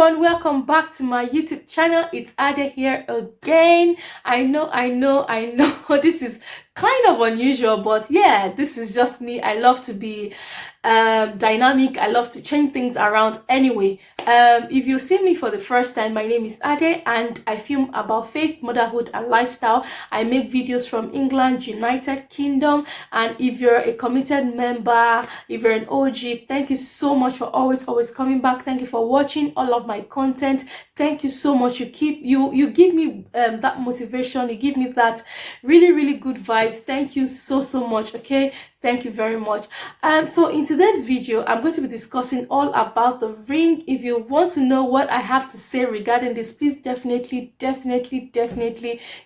everyone, welcome back to my YouTube channel. It's Ade here again. I know this is kind of unusual, but yeah, this is just me. I love to be dynamic. I love to change things around. Anyway, if you see me for the first time, my name is Ade and I film about faith, motherhood and lifestyle. I make videos from England, United Kingdom, and if you're a committed member, if you're an OG, thank you so much for always coming back. Thank you for watching all of my content. Thank you so much. You give me that motivation. You give me that really good vibes. Thank you so much. Okay, thank you very much. So in today's video, I'm going to be discussing all about the ring. If you want to know what I have to say regarding this, please definitely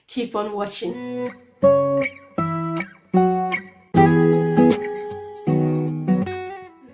keep on watching.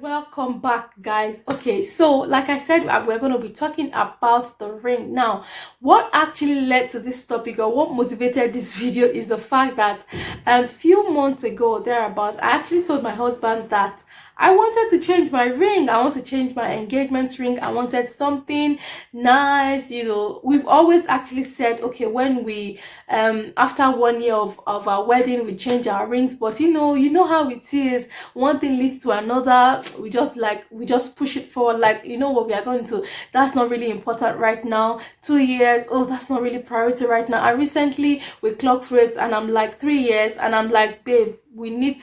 Welcome back, guys. Okay, so like I said, we're going to be talking about the ring. Now, what actually led to this topic or what motivated this video is the fact that a few months ago thereabouts, I actually told my husband that I wanted to change my ring. I want to change my engagement ring. I wanted something nice. You know, we've always actually said, okay, when we after 1 year of our wedding, we change our rings. But you know how it is. One thing leads to another. We just push it forward. Like, you know what we are going to. That's not really important right now. 2 years. Oh, that's not really priority right now. And recently we clocked through it, and I'm like 3 years, and I'm like, babe,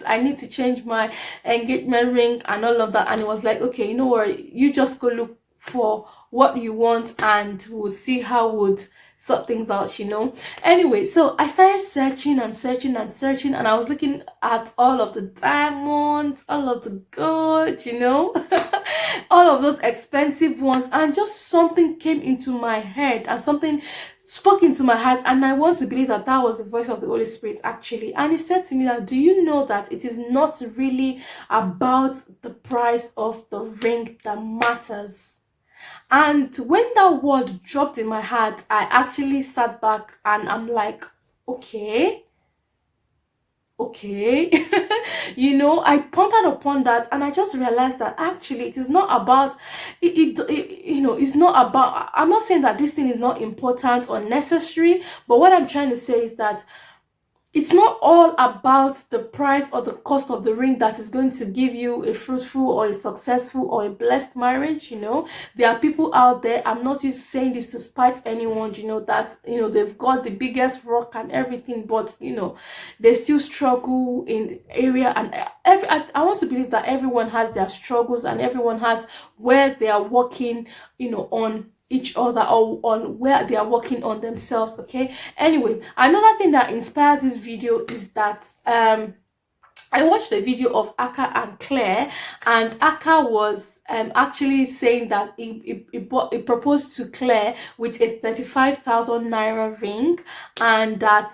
I need to change my engagement ring and all of that. And it was like, okay, you know what, you just go look for what you want and we'll see how would sort things out, you know. Anyway, so I started searching and I was looking at all of the diamonds, all of the gold, you know, all of those expensive ones, and just something came into my head and something spoke into my heart, and I want to believe that that was the voice of the Holy Spirit actually. And he said to me that, do you know that it is not really about the price of the ring that matters? And when that word dropped in my heart, I actually sat back and I'm like, okay, you know, I pondered upon that, and I just realized that actually it is not about you know, it's not about, I'm not saying that this thing is not important or necessary, but what I'm trying to say is that it's not all about the price or the cost of the ring that is going to give you a fruitful or a successful or a blessed marriage. You know, there are people out there, I'm not just saying this to spite anyone, you know, that, you know, they've got the biggest rock and everything, but you know, they still struggle in area. And I want to believe that everyone has their struggles and everyone has where they are working, you know, on each other or on where they are working on themselves. Okay, anyway, another thing that inspired this video is that I watched a video of Aka and Claire, and Aka was actually saying that he proposed to Claire with a 35,000 naira ring, and that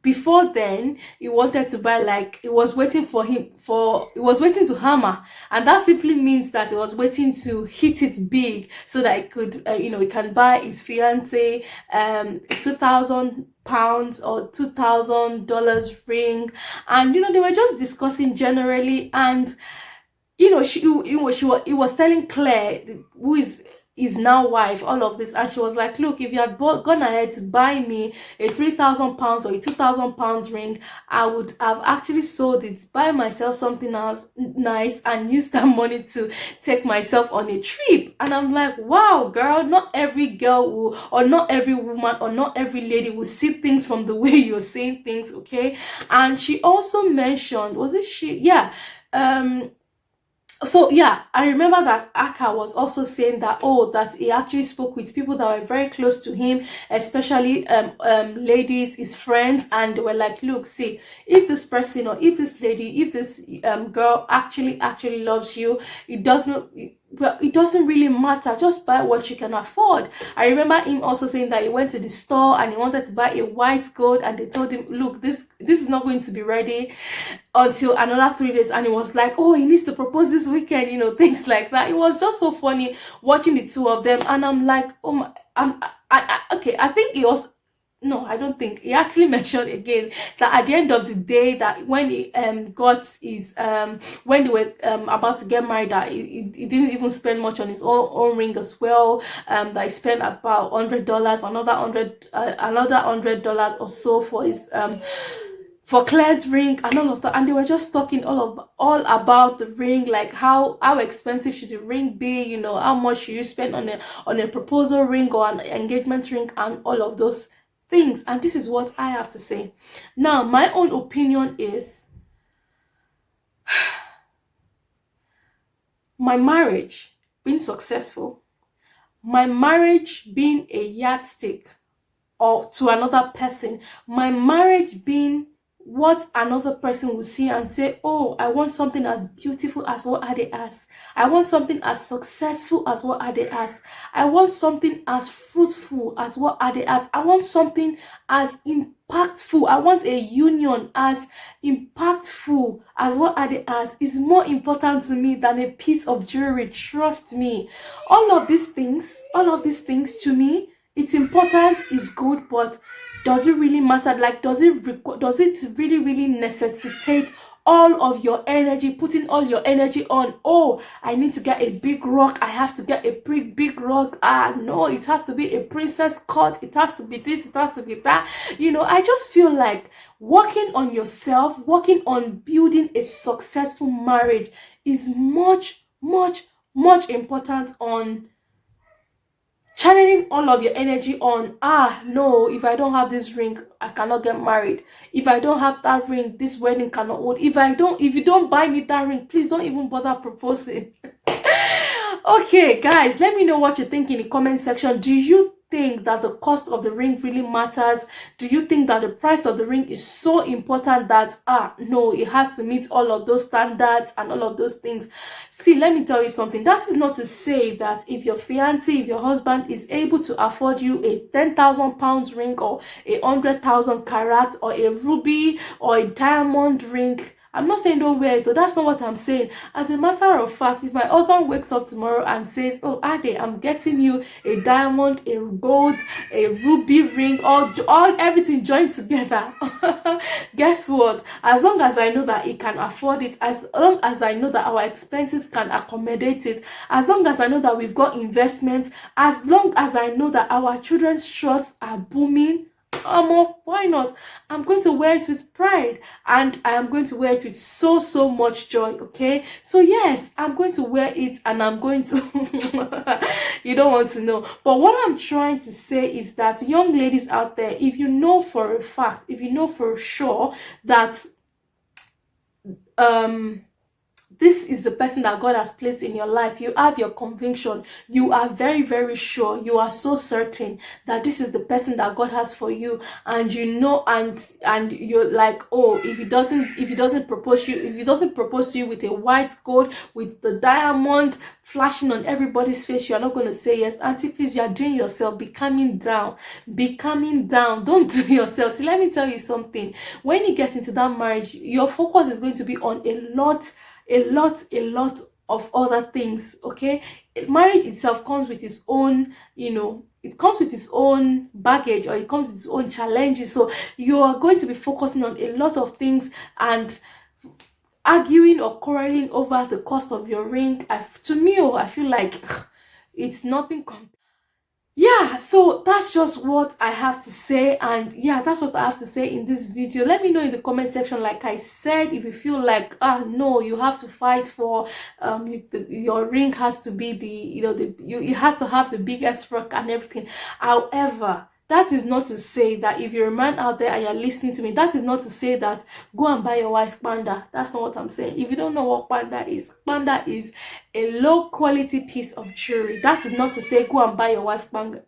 before then he wanted to buy, like, it was waiting to hammer, and that simply means that it was waiting to hit it big so that it could you know, he can buy his fiance 2,000 pounds or $2,000 ring. And you know, they were just discussing generally, and you know, he was telling Claire, who is his now wife, all of this, and she was like, look, if you had gone ahead to buy me a 3,000 pounds or a 2,000 pounds ring, I would have actually sold it, buy myself something else nice, and use that money to take myself on a trip. And I'm like, wow, girl, not every girl will, or not every woman, or not every lady will see things from the way you're seeing things. Okay. And she also mentioned, was it she, yeah, so yeah, I remember that Aka was also saying that, oh, that he actually spoke with people that were very close to him, especially ladies, his friends, and they were like, look, see, if this person or if this lady, if this girl actually loves you, it doesn't, well, it doesn't really matter, just buy what you can afford. I remember him also saying that he went to the store and he wanted to buy a white gold, and they told him, look, this is not going to be ready until another 3 days, and he was like, oh, he needs to propose this weekend, you know, things like that. It was just so funny watching the two of them, and I'm like, oh my, okay, I think it was no, I don't think he actually mentioned again that at the end of the day, that when he got his when they were about to get married, that he didn't even spend much on his own ring as well. That he spent about $100, another $100 or so for his for Claire's ring and all of that, and they were just talking all about the ring, like how expensive should the ring be, you know, how much should you spend on a proposal ring or an engagement ring and all of those things. And this is what I have to say. Now, my own opinion is my marriage being successful, my marriage being a yardstick or to another person, my marriage being what another person will see and say, oh, I want something as beautiful as what Ade has. I want something as successful as what Ade has. I want something as fruitful as what Ade has. I want something as impactful. I want a union as impactful as what Ade has. Is more important to me than a piece of jewelry. Trust me. All of these things to me, it's important, it's good, but does it really matter? Like, does it really necessitate all of your energy, putting all your energy on, oh, I need to get a big rock, I have to get a big rock? No, it has to be a princess cut, it has to be this, it has to be that. You know, I just feel like working on yourself, working on building a successful marriage is much important on channeling all of your energy on, no, if I don't have this ring, I cannot get married. If I don't have that ring, this wedding cannot hold. If you don't buy me that ring, please don't even bother proposing. Okay, guys, let me know what you think in the comment section. Do you think that the cost of the ring really matters? Do you think that the price of the ring is so important that no, it has to meet all of those standards and all of those things? See, let me tell you something. That is not to say that if your fiancé, if your husband is able to afford you a 10,000 pounds ring or a 100,000 carat or a ruby or a diamond ring, I'm not saying don't wear it, though. That's not what I'm saying. As a matter of fact, if my husband wakes up tomorrow and says, oh, Ade, I'm getting you a diamond, a gold, a ruby ring, all everything joined together, guess what? As long as I know that he can afford it, as long as I know that our expenses can accommodate it, as long as I know that we've got investments, as long as I know that our children's trusts are booming, why not? I'm going to wear it with pride, and I am going to wear it with so much joy. Okay, so yes, I'm going to wear it, and I'm going to you don't want to know, but what I'm trying to say is that young ladies out there, if you know for a fact, if you know for sure that this is the person that God has placed in your life, you have your conviction, you are very sure, you are so certain that this is the person that God has for you, and you know, and you're like, oh, if he doesn't propose to you with a white gold with the diamond flashing on everybody's face, you are not going to say yes. Auntie, please, you are doing yourself. Be calming down, don't do yourself. See, let me tell you something. When you get into that marriage, your focus is going to be on a lot of other things. Okay, marriage itself comes with its own, you know, it comes with its own baggage, or it comes with its own challenges. So you are going to be focusing on a lot of things and arguing or quarreling over the cost of your ring. To me, I feel like it's nothing yeah, so that's just what I have to say, and yeah, that's what I have to say in this video. Let me know in the comment section, like I said, if you feel like no, you have to fight for your ring has to be it has to have the biggest rock and everything. However, that is not to say that if you're a man out there and you're listening to me, that is not to say that go and buy your wife panda. That's not what I'm saying. If you don't know what panda is a low quality piece of jewelry. That is not to say go and buy your wife panda.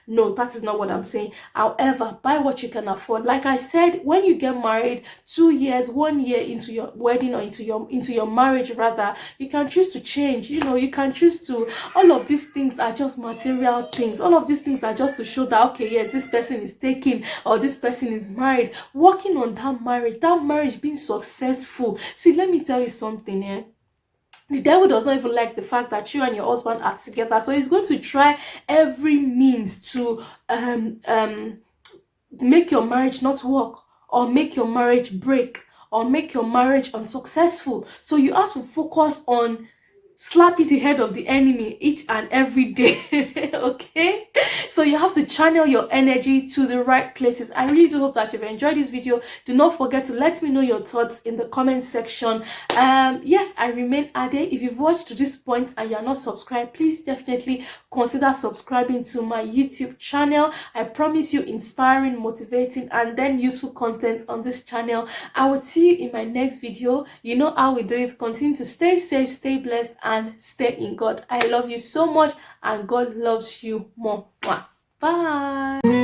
No, that is not what I'm saying. However, buy what you can afford. Like I said, when you get married, 2 years, 1 year into your wedding, or into your marriage rather, you can choose to change. You know, you can choose to, all of these things are just material things. All of these things are just to show that, okay, yes, this person is taken, or this person is married. Working on that marriage being successful. See, let me tell you something, the devil does not even like the fact that you and your husband are together, so he's going to try every means to make your marriage not work, or make your marriage break, or make your marriage unsuccessful. So you have to focus on slapping the head of the enemy each and every day. Okay, so you have to channel your energy to the right places. I really do hope that you've enjoyed this video. Do not forget to let me know your thoughts in the comment section. Yes, I remain Ade. If you've watched to this point and you're not subscribed, please definitely consider subscribing to my YouTube channel. I promise you inspiring, motivating, and then useful content on this channel. I will see you in my next video. You know how we do it. Continue to stay safe, stay blessed, and stay in God. I love you so much, and God loves you more. Bye.